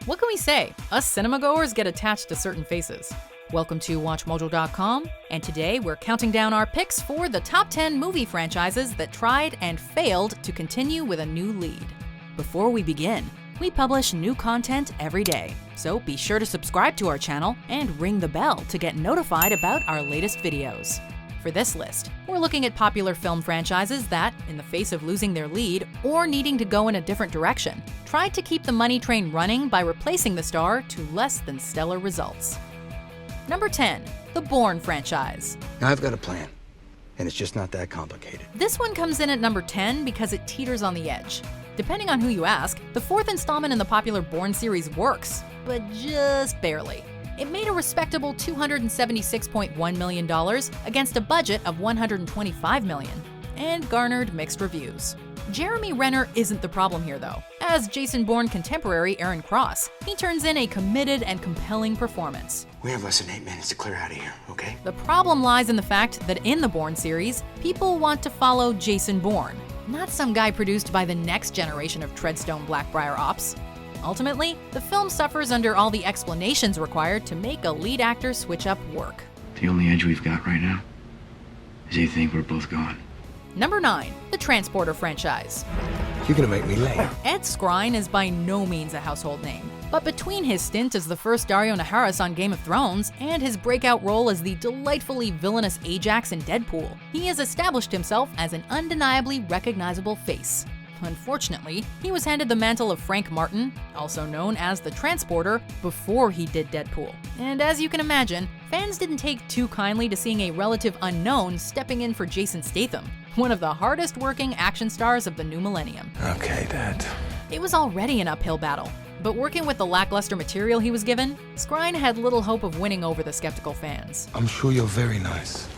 What can we say? Us cinema goers get attached to certain faces. Welcome to WatchMojo.com, and today we're counting down our picks for the top 10 movie franchises that tried and failed to continue with a new lead. Before we begin, we publish new content every day, so be sure to subscribe to our channel and ring the bell to get notified about our latest videos. For this list, we're looking at popular film franchises that, in the face of losing their lead or needing to go in a different direction, tried to keep the money train running by replacing the star to less than stellar results. Number 10, the Bourne franchise. I've got a plan, and it's just not that complicated. This one comes in at number 10 because it teeters on the edge. Depending on who you ask, the fourth installment in the popular Bourne series works, but just barely. It made a respectable $276.1 million against a budget of $125 million, and garnered mixed reviews. Jeremy Renner isn't the problem here though. As Jason Bourne contemporary Aaron Cross, he turns in a committed and compelling performance. We have less than 8 minutes to clear out of here, okay? The problem lies in the fact that in the Bourne series, people want to follow Jason Bourne, not some guy produced by the next generation of Treadstone Blackbriar ops. Ultimately, the film suffers under all the explanations required to make a lead actor switch up work. The only edge we've got right now is you think we're both gone. Number 9, the Transporter franchise. You're gonna make me late. Ed Skrein is by no means a household name, but between his stint as the first Dario Naharis on Game of Thrones and his breakout role as the delightfully villainous Ajax in Deadpool, he has established himself as an undeniably recognizable face. Unfortunately, he was handed the mantle of Frank Martin, also known as the Transporter, before he did Deadpool. And as you can imagine, fans didn't take too kindly to seeing a relative unknown stepping in for Jason Statham, one of the hardest working action stars of the new millennium. Okay, Dad. It was already an uphill battle, but working with the lackluster material he was given, Skrein had little hope of winning over the skeptical fans. I'm sure you're very nice.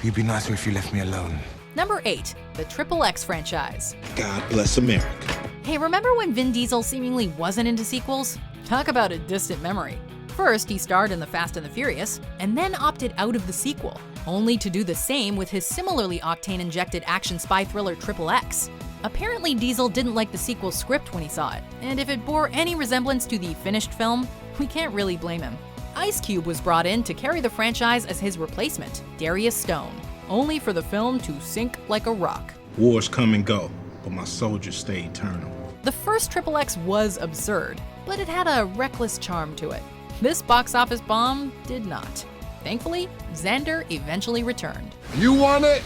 You'd be nicer if you left me alone. Number 8, the XXX franchise. God bless America. Hey, remember when Vin Diesel seemingly wasn't into sequels? Talk about a distant memory. First, he starred in The Fast and the Furious, and then opted out of the sequel, only to do the same with his similarly octane-injected action spy thriller XXX. Apparently, Diesel didn't like the sequel script when he saw it, and if it bore any resemblance to the finished film, we can't really blame him. Ice Cube was brought in to carry the franchise as his replacement, Darius Stone, only for the film to sink like a rock. Wars come and go, but my soldiers stay eternal. The first XXX was absurd, but it had a reckless charm to it. This box office bomb did not. Thankfully, Xander eventually returned. You want it?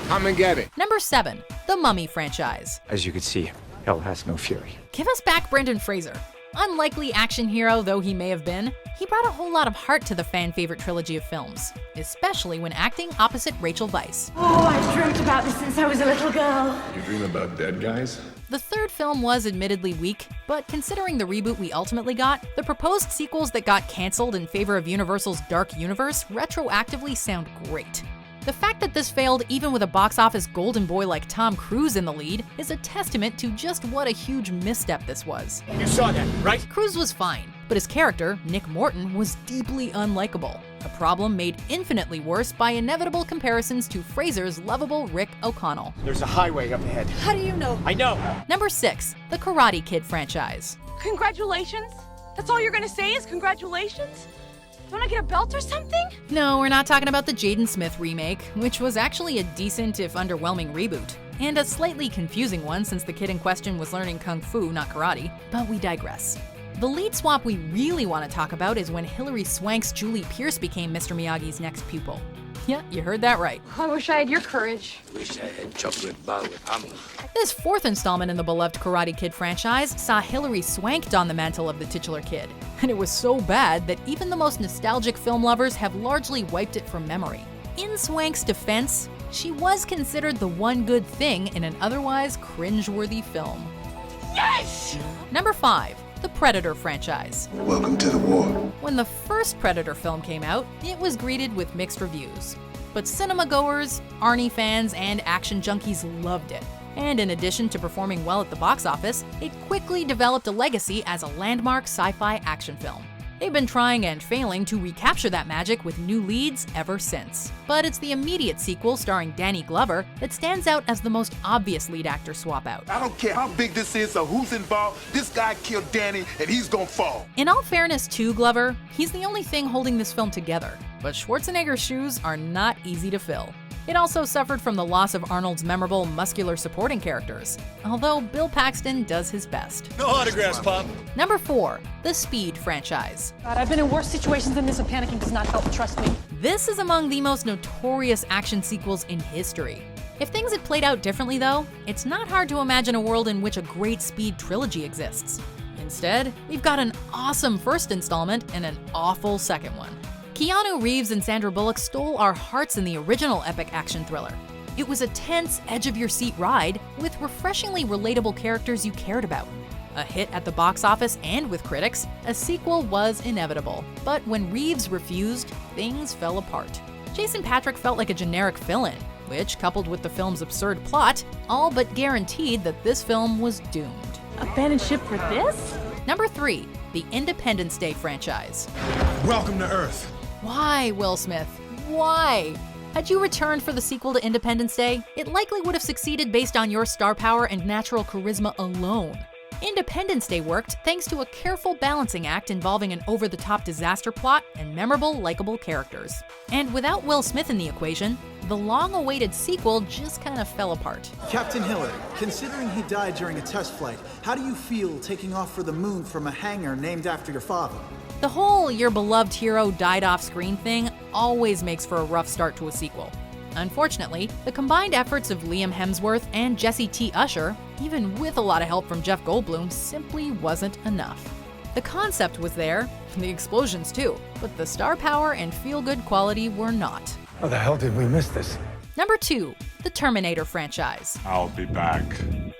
Come and get it. Number 7, the Mummy franchise. As you can see, hell has no fury. Give us back Brendan Fraser. Unlikely action hero though he may have been, he brought a whole lot of heart to the fan-favorite trilogy of films, especially when acting opposite Rachel Weisz. Oh, I've dreamt about this since I was a little girl. You dream about dead guys? The third film was admittedly weak, but considering the reboot we ultimately got, the proposed sequels that got cancelled in favor of Universal's Dark Universe retroactively sound great. The fact that this failed even with a box office golden boy like Tom Cruise in the lead is a testament to just what a huge misstep this was. You saw that, right? Cruise was fine, but his character, Nick Morton, was deeply unlikable, a problem made infinitely worse by inevitable comparisons to Fraser's lovable Rick O'Connell. There's a highway up ahead. How do you know? I know. Number 6, the Karate Kid franchise. Congratulations? That's all you're gonna say is congratulations? You wanna get a belt or something? No, we're not talking about the Jaden Smith remake, which was actually a decent if underwhelming reboot, and a slightly confusing one since the kid in question was learning kung fu, not karate, but we digress. The lead swap we really want to talk about is when Hilary Swank's Julie Pierce became Mr. Miyagi's next pupil. Yeah, you heard that right. I wish I had your courage. Wish I had chocolate bar with almond. This fourth installment in the beloved Karate Kid franchise saw Hilary Swank don the mantle of the titular kid, and it was so bad that even the most nostalgic film lovers have largely wiped it from memory. In Swank's defense, she was considered the one good thing in an otherwise cringeworthy film. Yes! Number 5, the Predator franchise. Welcome to the war. When the first Predator film came out, it was greeted with mixed reviews. But cinema goers, Arnie fans, and action junkies loved it. And in addition to performing well at the box office, it quickly developed a legacy as a landmark sci-fi action film. They've been trying and failing to recapture that magic with new leads ever since. But it's the immediate sequel starring Danny Glover that stands out as the most obvious lead actor swap out. I don't care how big this is or who's involved, this guy killed Danny and he's gonna fall. In all fairness to Glover, he's the only thing holding this film together. But Schwarzenegger's shoes are not easy to fill. It also suffered from the loss of Arnold's memorable muscular supporting characters, although Bill Paxton does his best. No autographs, Pop. Number 4, the Speed franchise. God, I've been in worse situations than this, and panicking does not help, trust me. This is among the most notorious action sequels in history. If things had played out differently though, it's not hard to imagine a world in which a great Speed trilogy exists. Instead, we've got an awesome first installment and an awful second one. Keanu Reeves and Sandra Bullock stole our hearts in the original epic action thriller. It was a tense, edge-of-your-seat ride with refreshingly relatable characters you cared about. A hit at the box office and with critics, a sequel was inevitable. But when Reeves refused, things fell apart. Jason Patric felt like a generic fill-in, which, coupled with the film's absurd plot, all but guaranteed that this film was doomed. Abandoned ship for this? Number 3, the Independence Day franchise. Welcome to Earth. Why, Will Smith? Why? Had you returned for the sequel to Independence Day, it likely would have succeeded based on your star power and natural charisma alone. Independence Day worked thanks to a careful balancing act involving an over-the-top disaster plot and memorable, likable characters. And without Will Smith in the equation, the long-awaited sequel just kind of fell apart. Captain Hiller, considering he died during a test flight, how do you feel taking off for the moon from a hangar named after your father? The whole "your beloved hero died off screen" thing always makes for a rough start to a sequel. Unfortunately, the combined efforts of Liam Hemsworth and Jesse T. Usher, even with a lot of help from Jeff Goldblum, simply wasn't enough. The concept was there, the explosions too, but the star power and feel-good quality were not. How the hell did we miss this? Number 2, the Terminator franchise. I'll be back.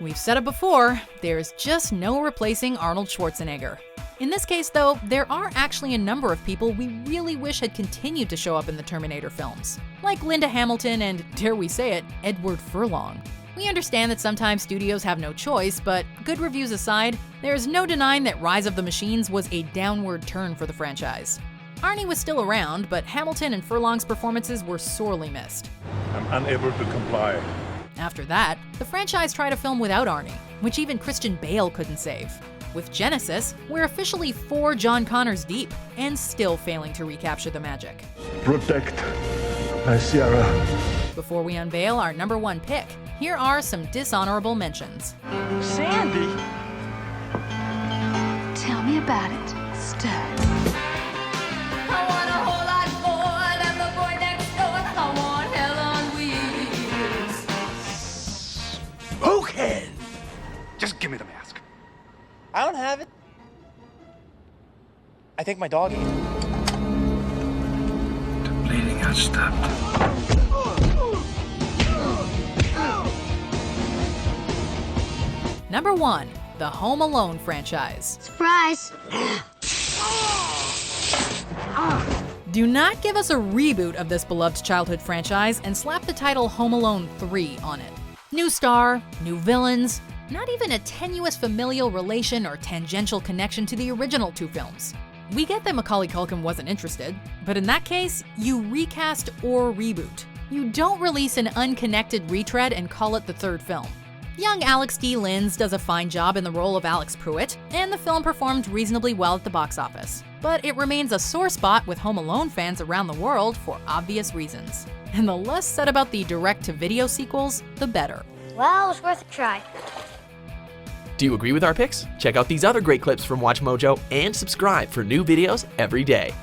We've said it before, there's just no replacing Arnold Schwarzenegger. In this case though, there are actually a number of people we really wish had continued to show up in the Terminator films, like Linda Hamilton and, dare we say it, Edward Furlong. We understand that sometimes studios have no choice, but good reviews aside, there's no denying that Rise of the Machines was a downward turn for the franchise. Arnie was still around, but Hamilton and Furlong's performances were sorely missed. I'm unable to comply. After that, the franchise tried a film without Arnie, which even Christian Bale couldn't save. With Genesis, we're officially 4 John Connors deep, and still failing to recapture the magic. Protect my Sierra. Before we unveil our number 1 pick, here are some dishonorable mentions. Sandy? Tell me about it, Stud. I want a whole lot more than the boy next door. I want hell on wheels. Who can? Just give me the mask. I don't have it. I think my dog ate it. The bleeding has stopped. Number 1, the Home Alone franchise. Surprise! Do not give us a reboot of this beloved childhood franchise and slap the title Home Alone 3 on it. New star, new villains, not even a tenuous familial relation or tangential connection to the original 2 films. We get that Macaulay Culkin wasn't interested, but in that case, you recast or reboot. You don't release an unconnected retread and call it the 3rd film. Young Alex D. Linz does a fine job in the role of Alex Pruitt, and the film performed reasonably well at the box office. But it remains a sore spot with Home Alone fans around the world for obvious reasons. And the less said about the direct-to-video sequels, the better. Well, it was worth a try. Do you agree with our picks? Check out these other great clips from WatchMojo and subscribe for new videos every day.